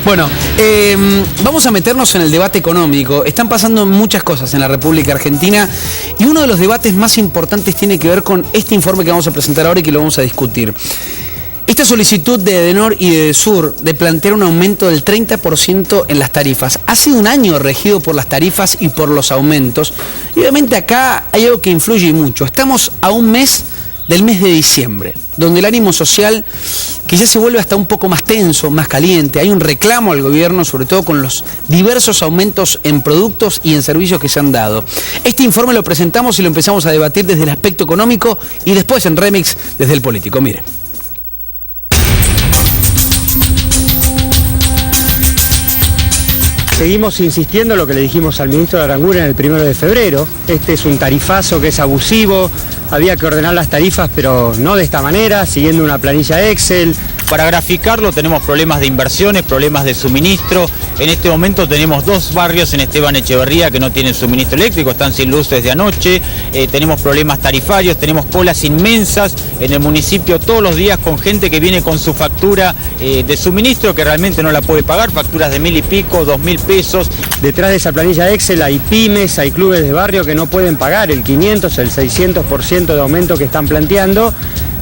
Bueno, vamos a meternos en el debate económico. Están pasando muchas cosas en la República Argentina y uno de los debates más importantes tiene que ver con este informe que vamos a presentar ahora y que lo vamos a discutir. Esta solicitud de Edenor y de Edesur de plantear un aumento del 30% en las tarifas. Ha sido un año regido por las tarifas y por los aumentos. Y obviamente acá hay algo que influye mucho. Estamos a un mes del mes de diciembre, donde el ánimo social quizás se vuelve hasta un poco más tenso, más caliente. Hay un reclamo al gobierno, sobre todo con los diversos aumentos en productos y en servicios que se han dado. Este informe lo presentamos y lo empezamos a debatir desde el aspecto económico y después en Remix desde el político. Mire. Seguimos insistiendo en lo que le dijimos al ministro de Aranguren el 1 de febrero. Este es un tarifazo que es abusivo. Había que ordenar las tarifas, pero no de esta manera, siguiendo una planilla Excel. Para graficarlo tenemos problemas de inversiones, problemas de suministro. En este momento tenemos 2 barrios en Esteban Echeverría que no tienen suministro eléctrico, están sin luz desde anoche. Tenemos problemas tarifarios, tenemos colas inmensas en el municipio todos los días con gente que viene con su factura de suministro que realmente no la puede pagar, facturas de 1.000 y pico, 2.000 pesos. Detrás de esa planilla Excel hay pymes, hay clubes de barrio que no pueden pagar el 500, el 600% de aumento que están planteando.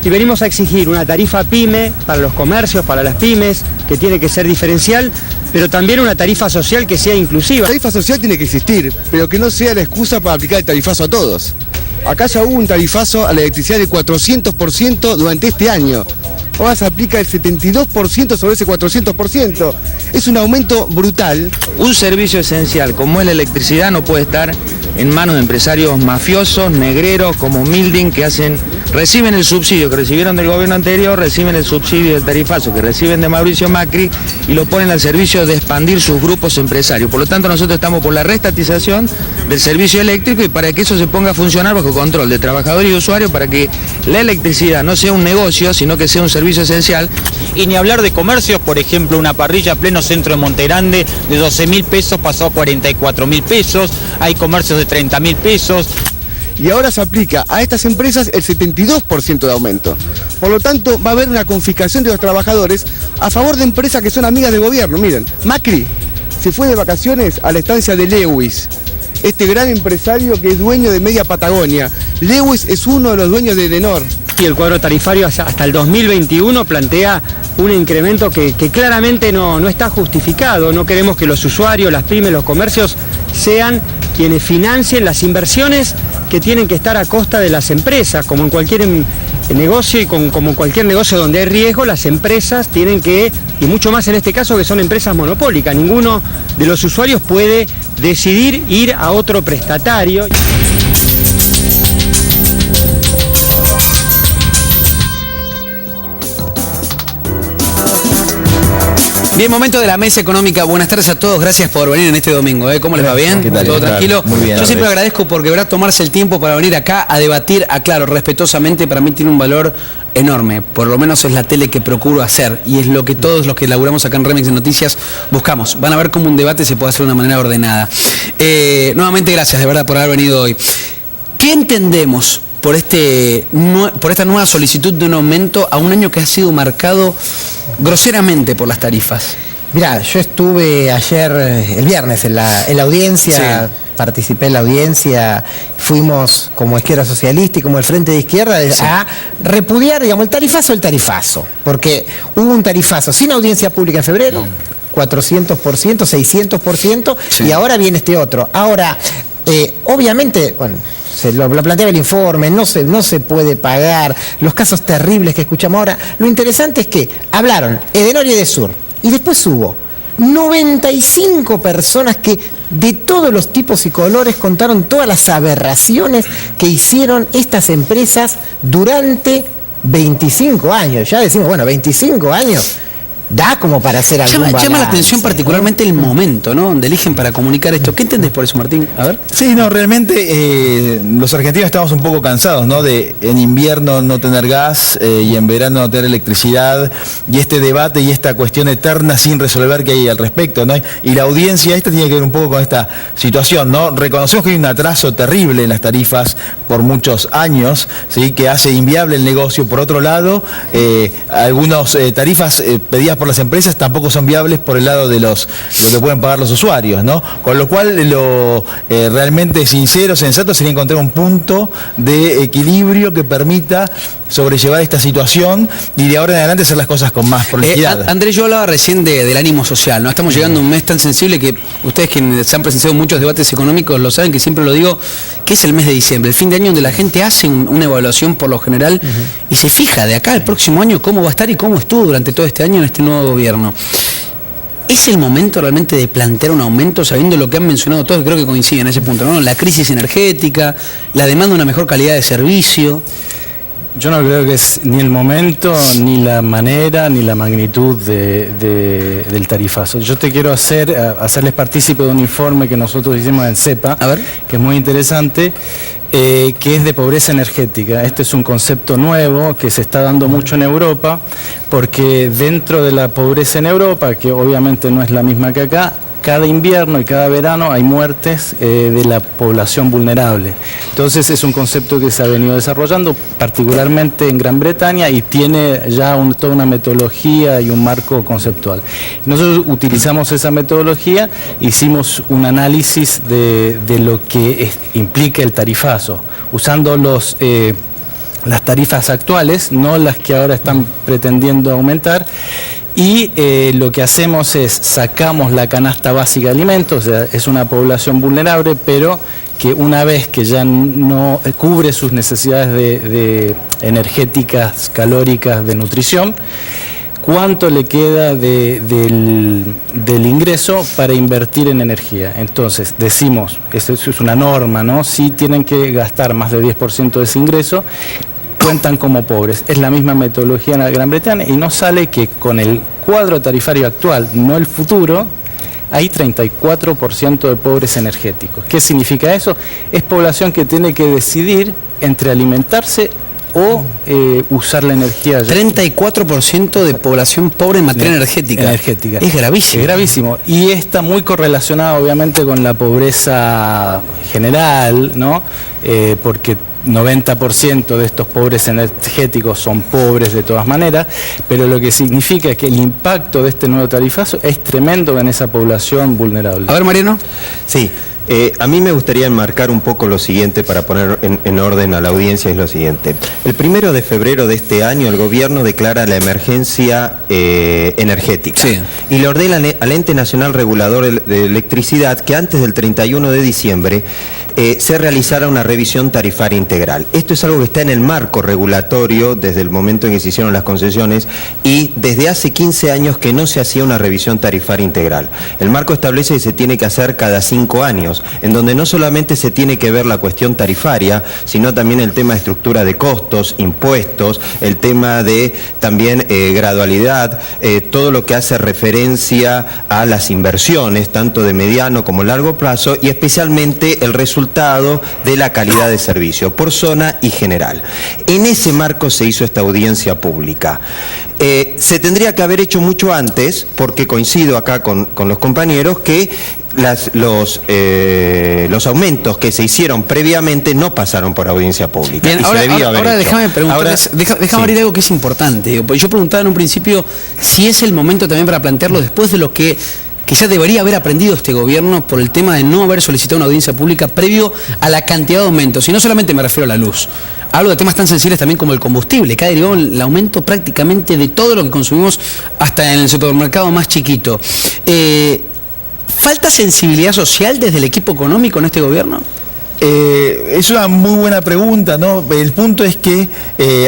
Y venimos a exigir una tarifa PYME para los comercios, para las pymes, que tiene que ser diferencial, pero también una tarifa social que sea inclusiva. La tarifa social tiene que existir, pero que no sea la excusa para aplicar el tarifazo a todos. Acá ya hubo un tarifazo a la electricidad de 400% durante este año. Ahora se aplica el 72% sobre ese 400%. Es un aumento brutal. Un servicio esencial como es la electricidad no puede estar en manos de empresarios mafiosos, negreros, como Milding, que reciben el subsidio que recibieron del gobierno anterior, reciben el subsidio del tarifazo que reciben de Mauricio Macri y lo ponen al servicio de expandir sus grupos empresarios. Por lo tanto, nosotros estamos por la reestatización del servicio eléctrico y para que eso se ponga a funcionar bajo control de trabajadores y usuarios, para que la electricidad no sea un negocio, sino que sea un servicio esencial. Y ni hablar de comercios, por ejemplo, una parrilla a pleno centro de Monte Grande de 12.000 pesos pasó a 44.000 pesos, hay comercios de 30.000 pesos. Y ahora se aplica a estas empresas el 72% de aumento. Por lo tanto, va a haber una confiscación de los trabajadores a favor de empresas que son amigas del gobierno. Miren, Macri se fue de vacaciones a la estancia de Lewis, este gran empresario que es dueño de media Patagonia. Lewis es uno de los dueños de Edenor. Y el cuadro tarifario hasta el 2021 plantea un incremento que claramente no está justificado. No queremos que los usuarios, las pymes, los comercios sean quienes financien las inversiones que tienen que estar a costa de las empresas. Como en cualquier negocio y como en cualquier negocio donde hay riesgo, las empresas tienen que, y mucho más en este caso que son empresas monopólicas, ninguno de los usuarios puede decidir ir a otro prestatario. Bien, momento de la mesa económica. Buenas tardes a todos, gracias por venir en este domingo. ¿Cómo les va? ¿Bien? ¿Qué tal? ¿Todo tranquilo? Muy bien. Yo siempre agradezco porque verdad tomarse el tiempo para venir acá a debatir, claro, respetuosamente, para mí tiene un valor enorme. Por lo menos es la tele que procuro hacer y es lo que todos los que laburamos acá en Remix de Noticias buscamos. Van a ver cómo un debate se puede hacer de una manera ordenada. Nuevamente gracias de verdad por haber venido hoy. ¿Qué entendemos por esta nueva solicitud de un aumento a un año que ha sido marcado groseramente por las tarifas? Mirá, yo estuve ayer, el viernes, en la audiencia, sí. Participé en la audiencia, fuimos como Izquierda Socialista y como el Frente de Izquierda sí. A repudiar, digamos, el tarifazo, porque hubo un tarifazo sin audiencia pública en febrero, 400%, 600%, sí. Y ahora viene este otro. Ahora, obviamente, bueno, se lo planteaba el informe, no se puede pagar, los casos terribles que escuchamos ahora. Lo interesante es que hablaron Edenor y Edesur, y después hubo 95 personas que de todos los tipos y colores contaron todas las aberraciones que hicieron estas empresas durante 25 años. Ya decimos, bueno, 25 años. Da como para hacer algún balance. Llama la atención particularmente el momento, ¿no? Donde eligen para comunicar esto. ¿Qué entendés por eso, Martín? A ver. Sí, no, realmente los argentinos estamos un poco cansados, ¿no? De en invierno no tener gas y en verano no tener electricidad, y este debate y esta cuestión eterna sin resolver que hay al respecto, ¿no? Y la audiencia esta tiene que ver un poco con esta situación, ¿no? Reconocemos que hay un atraso terrible en las tarifas por muchos años, ¿sí? Que hace inviable el negocio. Por otro lado, algunas tarifas pedidas por las empresas tampoco son viables por el lado de lo que pueden pagar los usuarios, ¿no? Con lo cual lo realmente sincero, sensato sería encontrar un punto de equilibrio que permita sobrellevar esta situación y de ahora en adelante hacer las cosas con más prolijidad. Andrés, yo hablaba recién del ánimo social, ¿no? Estamos llegando a un mes tan sensible que ustedes que se han presenciado muchos debates económicos lo saben, que siempre lo digo, que es el mes de diciembre, el fin de año donde la gente hace una evaluación por lo general y se fija de acá al próximo año cómo va a estar y cómo estuvo durante todo este año en este nuevo gobierno. ¿Es el momento realmente de plantear un aumento sabiendo lo que han mencionado todos, que creo que coinciden en ese punto, ¿no? La crisis energética, la demanda de una mejor calidad de servicio? Yo no creo que es ni el momento, ni la manera, ni la magnitud del tarifazo. Yo te quiero hacerles partícipe de un informe que nosotros hicimos en CEPA, que es muy interesante, que es de pobreza energética. Este es un concepto nuevo que se está dando mucho en Europa, porque dentro de la pobreza en Europa, que obviamente no es la misma que acá, cada invierno y cada verano hay muertes de la población vulnerable. Entonces es un concepto que se ha venido desarrollando particularmente en Gran Bretaña y tiene ya toda una metodología y un marco conceptual. Nosotros utilizamos esa metodología, hicimos un análisis de lo que implica el tarifazo, usando las tarifas actuales, no las que ahora están pretendiendo aumentar. Y lo que hacemos es sacamos la canasta básica de alimentos, o sea, es una población vulnerable, pero que una vez que ya no cubre sus necesidades de energéticas, calóricas, de nutrición, ¿cuánto le queda del ingreso para invertir en energía? Entonces, decimos, eso es una norma, ¿no? Si tienen que gastar más del 10% de ese ingreso, cuentan como pobres. Es la misma metodología en la Gran Bretaña y nos sale que con el cuadro tarifario actual, no el futuro, hay 34% de pobres energéticos. ¿Qué significa eso? Es población que tiene que decidir entre alimentarse o usar la energía. 34% de población pobre en materia energética. Es gravísimo. Es gravísimo. Y está muy correlacionado obviamente con la pobreza general, ¿no? Porque 90% de estos pobres energéticos son pobres de todas maneras, pero lo que significa es que el impacto de este nuevo tarifazo es tremendo en esa población vulnerable. A ver, Mariano. Sí. A mí me gustaría enmarcar un poco lo siguiente para poner en orden a la audiencia, es lo siguiente. El 1 de febrero de este año el gobierno declara la emergencia energética y le ordena al Ente Nacional Regulador de Electricidad que antes del 31 de diciembre se realizara una revisión tarifaria integral. Esto es algo que está en el marco regulatorio desde el momento en que se hicieron las concesiones y desde hace 15 años que no se hacía una revisión tarifaria integral. El marco establece que se tiene que hacer cada 5 años, en donde no solamente se tiene que ver la cuestión tarifaria, sino también el tema de estructura de costos, impuestos, el tema de también gradualidad, todo lo que hace referencia a las inversiones, tanto de mediano como largo plazo, y especialmente el resultado de la calidad de servicio, por zona y general. En ese marco se hizo esta audiencia pública. Se tendría que haber hecho mucho antes, porque coincido acá con los compañeros, que los aumentos que se hicieron previamente no pasaron por audiencia pública. Bien, ahora déjame preguntarles, déjame abrir algo que es importante. Yo preguntaba en un principio si es el momento también para plantearlo después de lo que ya debería haber aprendido este gobierno por el tema de no haber solicitado una audiencia pública previo a la cantidad de aumentos. Y no solamente me refiero a la luz, hablo de temas tan sensibles también como el combustible, que ha derivado el aumento prácticamente de todo lo que consumimos hasta en el supermercado más chiquito. ¿Falta sensibilidad social desde el equipo económico en este gobierno? Es una muy buena pregunta, ¿no? El punto es que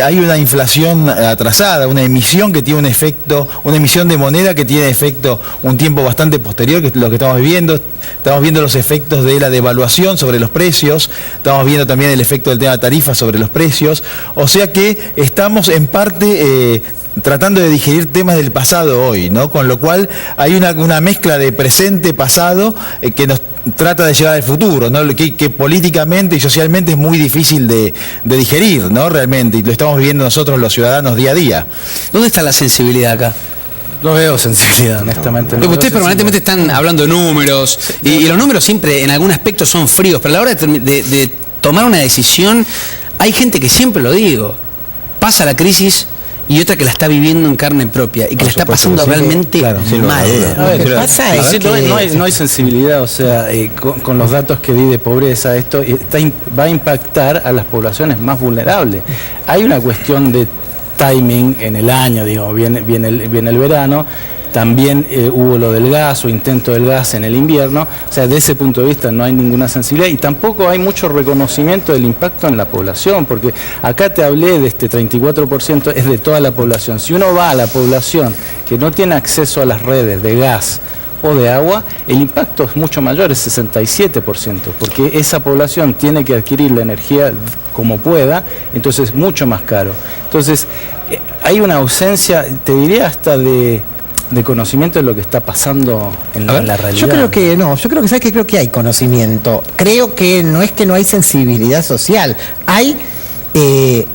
hay una inflación atrasada, una emisión que tiene un efecto, una emisión de moneda que tiene efecto un tiempo bastante posterior, que es lo que estamos viviendo. Estamos viendo los efectos de la devaluación sobre los precios, estamos viendo también el efecto del tema de tarifas sobre los precios, o sea que estamos en parte tratando de digerir temas del pasado hoy, ¿no? Con lo cual hay una mezcla de presente-pasado que nos trata de llevar al futuro, ¿no? Que políticamente y socialmente es muy difícil de digerir, ¿no? Realmente, y lo estamos viviendo nosotros los ciudadanos día a día. ¿Dónde está la sensibilidad acá? No veo sensibilidad, honestamente. Porque ustedes permanentemente están hablando de números, y los números siempre en algún aspecto son fríos, pero a la hora de tomar una decisión, hay gente que siempre lo digo, pasa la crisis y otra que la está viviendo en carne propia y que la está pasando realmente mal. Lo que pasa es que no hay sensibilidad, o sea, con los datos que di de pobreza, esto va a impactar a las poblaciones más vulnerables. Hay una cuestión de timing en el año, digo, viene el verano. También hubo lo del gas o intento del gas en el invierno, o sea, de ese punto de vista no hay ninguna sensibilidad y tampoco hay mucho reconocimiento del impacto en la población, porque acá te hablé de este 34%, es de toda la población. Si uno va a la población que no tiene acceso a las redes de gas o de agua, el impacto es mucho mayor, es 67%, porque esa población tiene que adquirir la energía como pueda, entonces es mucho más caro. Entonces, hay una ausencia, te diría hasta de conocimiento de lo que está pasando en la realidad. Yo creo que no, ¿sabes qué? Creo que hay conocimiento. Creo que no es que no hay sensibilidad social, hay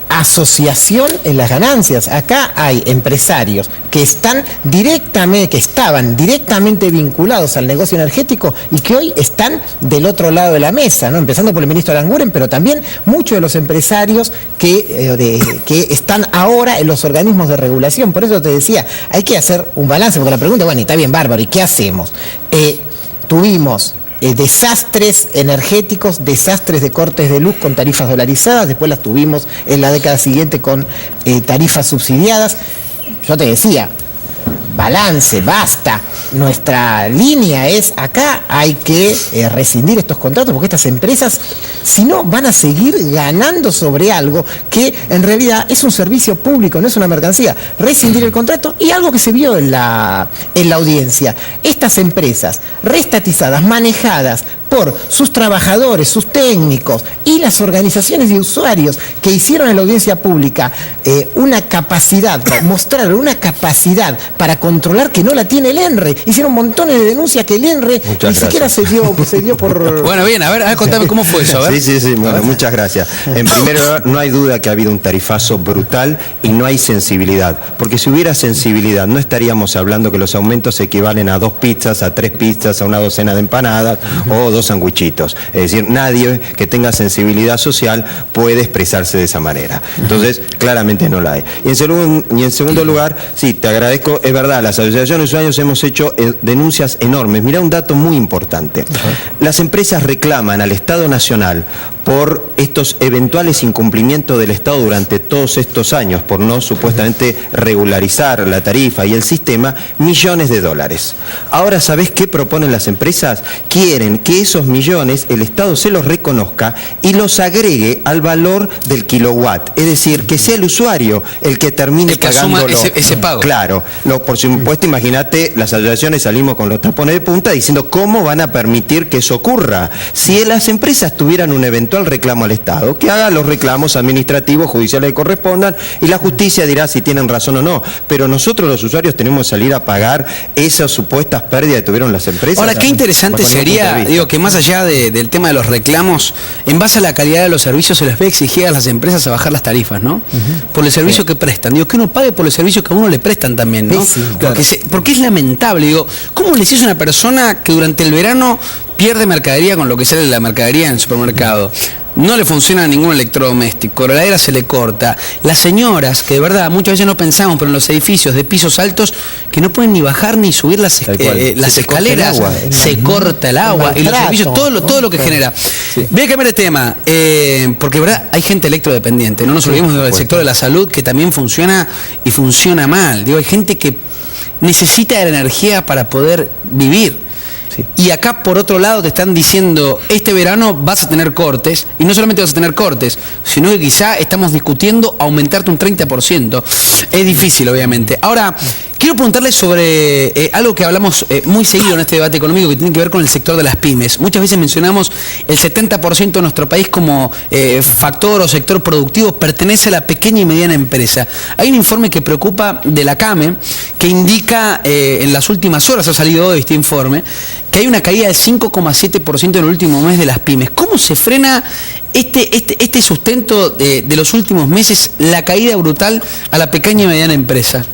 asociación en las ganancias. Acá hay empresarios que estaban directamente vinculados al negocio energético y que hoy están del otro lado de la mesa, ¿no? Empezando por el ministro Aranguren, pero también muchos de los empresarios que están ahora en los organismos de regulación. Por eso te decía, hay que hacer un balance, porque la pregunta, bueno, está bien, bárbaro, ¿y qué hacemos? Tuvimos desastres energéticos, desastres de cortes de luz con tarifas dolarizadas, después las tuvimos en la década siguiente con tarifas subsidiadas. Yo te decía, balance, basta. Nuestra línea es, acá hay que rescindir estos contratos, porque estas empresas, si no, van a seguir ganando sobre algo que en realidad es un servicio público, no es una mercancía. Rescindir el contrato, y algo que se vio en la audiencia, estas empresas reestatizadas, manejadas por sus trabajadores, sus técnicos y las organizaciones de usuarios que hicieron en la audiencia pública una capacidad, mostraron una capacidad para controlar que no la tiene el ENRE. Hicieron montones de denuncias que el ENRE ni siquiera se dio por... Bueno, bien, a ver, contame cómo fue eso. A ver. Sí, bueno, muchas gracias. En primer lugar, no hay duda que ha habido un tarifazo brutal y no hay sensibilidad, porque si hubiera sensibilidad no estaríamos hablando que los aumentos equivalen a 2 pizzas, a 3 pizzas, a una docena de empanadas o 2 sandwichitos. Es decir, nadie que tenga sensibilidad social puede expresarse de esa manera. Entonces, claramente no la hay. Y en segundo lugar, sí, te agradezco, es verdad, las asociaciones de usuarios hemos hecho denuncias enormes. Mirá un dato muy importante. Las empresas reclaman al Estado Nacional por estos eventuales incumplimientos del Estado durante todos estos años, por no supuestamente regularizar la tarifa y el sistema, millones de dólares. Ahora, ¿sabés qué proponen las empresas? Quieren que esos millones el Estado se los reconozca y los agregue al valor del kilowatt. Es decir, que sea el usuario el que termine pagándolo. Ese pago. Claro. Por supuesto, imagínate, las asociaciones salimos con los tapones de punta diciendo cómo van a permitir que eso ocurra. Si las empresas tuvieran un eventual reclamo al Estado, que haga los reclamos administrativos, judiciales que correspondan, y la justicia dirá si tienen razón o no. Pero nosotros los usuarios tenemos que salir a pagar esas supuestas pérdidas que tuvieron las empresas. Ahora, qué interesante sería, digo, que más allá del tema de los reclamos, en base a la calidad de los servicios se les ve exigir a las empresas a bajar las tarifas, ¿no? Por el servicio que prestan. Digo, que uno pague por el servicio que a uno le prestan también, ¿no? Sí, claro. Porque es lamentable, digo, ¿cómo le decís a una persona que durante el verano pierde mercadería con lo que sale de la mercadería en el supermercado? No le funciona ningún electrodoméstico, la heladera se le corta. Las señoras, que de verdad muchas veces no pensamos, pero en los edificios de pisos altos, que no pueden ni bajar ni subir las escaleras, se corta el agua, y los servicios, todo lo que genera. Sí. Voy a cambiar de tema, porque de verdad hay gente electrodependiente, no nos olvidemos del sector de la salud, que también funciona y funciona mal. Digo, hay gente que necesita de la energía para poder vivir. Sí. Y acá por otro lado te están diciendo, este verano vas a tener cortes, y no solamente vas a tener cortes, sino que quizá estamos discutiendo aumentarte un 30%. Es difícil, obviamente. Ahora, quiero preguntarle sobre algo que hablamos muy seguido en este debate económico, que tiene que ver con el sector de las pymes. Muchas veces mencionamos el 70% de nuestro país como factor o sector productivo pertenece a la pequeña y mediana empresa. Hay un informe que preocupa de la CAME que indica, en las últimas horas ha salido hoy este informe, que hay una caída del 5,7% en el último mes de las pymes. ¿Cómo se frena este sustento de los últimos meses, la caída brutal a la pequeña y mediana empresa?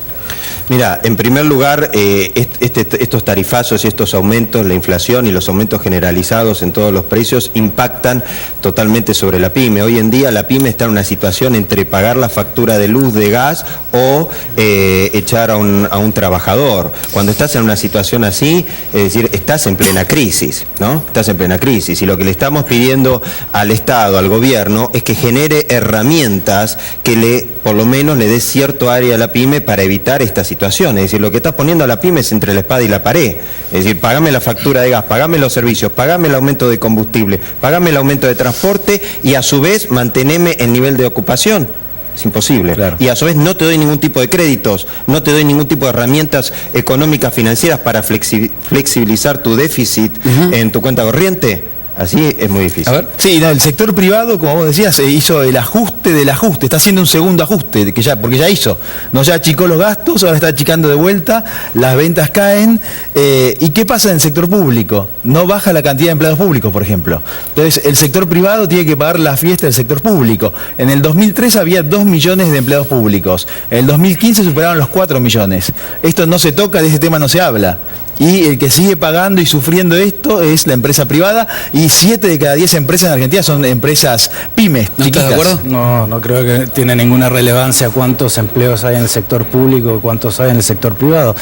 Mira, en primer lugar, estos tarifazos y estos aumentos, la inflación y los aumentos generalizados en todos los precios impactan totalmente sobre la pyme. Hoy en día la pyme está en una situación entre pagar la factura de luz, de gas o echar a un trabajador. Cuando estás en una situación así, es decir, estás en plena crisis, ¿no? Estás en plena crisis y lo que le estamos pidiendo al Estado, al gobierno, es que genere herramientas que por lo menos le dé cierto área a la pyme para evitar esta situación. Es decir, lo que estás poniendo a la pyme es entre la espada y la pared. Es decir, pagame la factura de gas, pagame los servicios, pagame el aumento de combustible, pagame el aumento de transporte y a su vez manteneme el nivel de ocupación. Es imposible. Claro. Y a su vez no te doy ningún tipo de créditos, no te doy ningún tipo de herramientas económicas financieras para flexibilizar tu déficit en tu cuenta corriente. Así es muy difícil. A ver. Sí, no, el sector privado, como vos decías, hizo el ajuste del ajuste, está haciendo un segundo ajuste, porque ya hizo. No, ya achicó los gastos, ahora está achicando de vuelta, las ventas caen. ¿Y qué pasa en el sector público? No baja la cantidad de empleados públicos, por ejemplo. Entonces, el sector privado tiene que pagar la fiesta del sector público. En el 2003 había 2 millones de empleados públicos. En el 2015 superaron los 4 millones. Esto no se toca, de ese tema no se habla. Y el que sigue pagando y sufriendo esto es la empresa privada, y 7 de cada 10 empresas en Argentina son empresas pymes, ¿No chiquitas. estás de acuerdo? No creo que tiene ninguna relevancia cuántos empleos hay en el sector público, cuántos hay en el sector privado.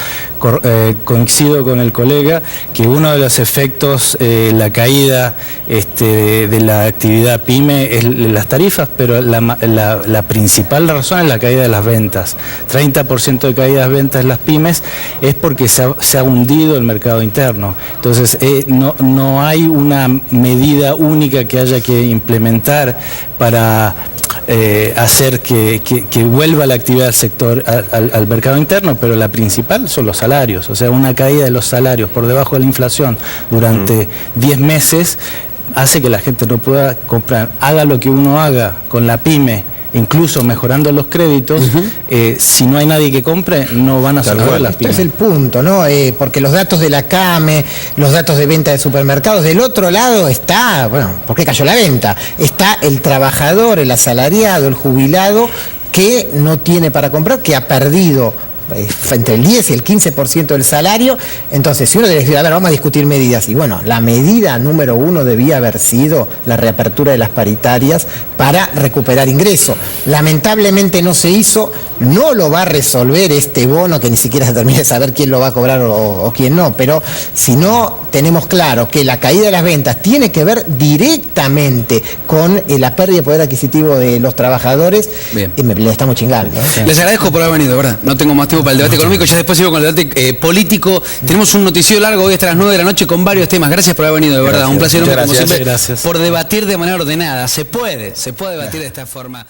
Coincido con el colega que uno de los efectos, la caída de la actividad pyme es las tarifas, pero la principal razón es la caída de las ventas. 30% de caída de ventas en las pymes es porque se ha hundido el mercado interno. Entonces no hay una medida única que haya que implementar para hacer que vuelva la actividad del sector al mercado interno, pero la principal son los salarios. O sea, una caída de los salarios por debajo de la inflación durante 10 meses hace que la gente no pueda comprar. Haga lo que uno haga con la pyme, incluso mejorando los créditos, si no hay nadie que compre, no van a salvar las pymes. Este es el punto, ¿no? Porque los datos de la CAME, los datos de venta de supermercados, del otro lado está, bueno, ¿por qué cayó la venta? Está el trabajador, el asalariado, el jubilado, que no tiene para comprar, que ha perdido entre el 10 y el 15% del salario. Entonces, si uno debe decir, a ver, vamos a discutir medidas, y bueno, la medida número 1 debía haber sido la reapertura de las paritarias para recuperar ingresos. Lamentablemente no se hizo, no lo va a resolver este bono, que ni siquiera se termina de saber quién lo va a cobrar o quién no, pero si no tenemos claro que la caída de las ventas tiene que ver directamente con la pérdida de poder adquisitivo de los trabajadores, le estamos chingando, ¿no? Sí. Les agradezco por haber venido, ¿verdad? No tengo más tiempo para el debate económico, ya después sigo con el debate político. Tenemos un noticiero largo hoy hasta las 9 de la noche con varios temas. Gracias por haber venido, de verdad. Gracias. Un placer, como siempre, Gracias. por debatir de manera ordenada. Se puede debatir de esta forma.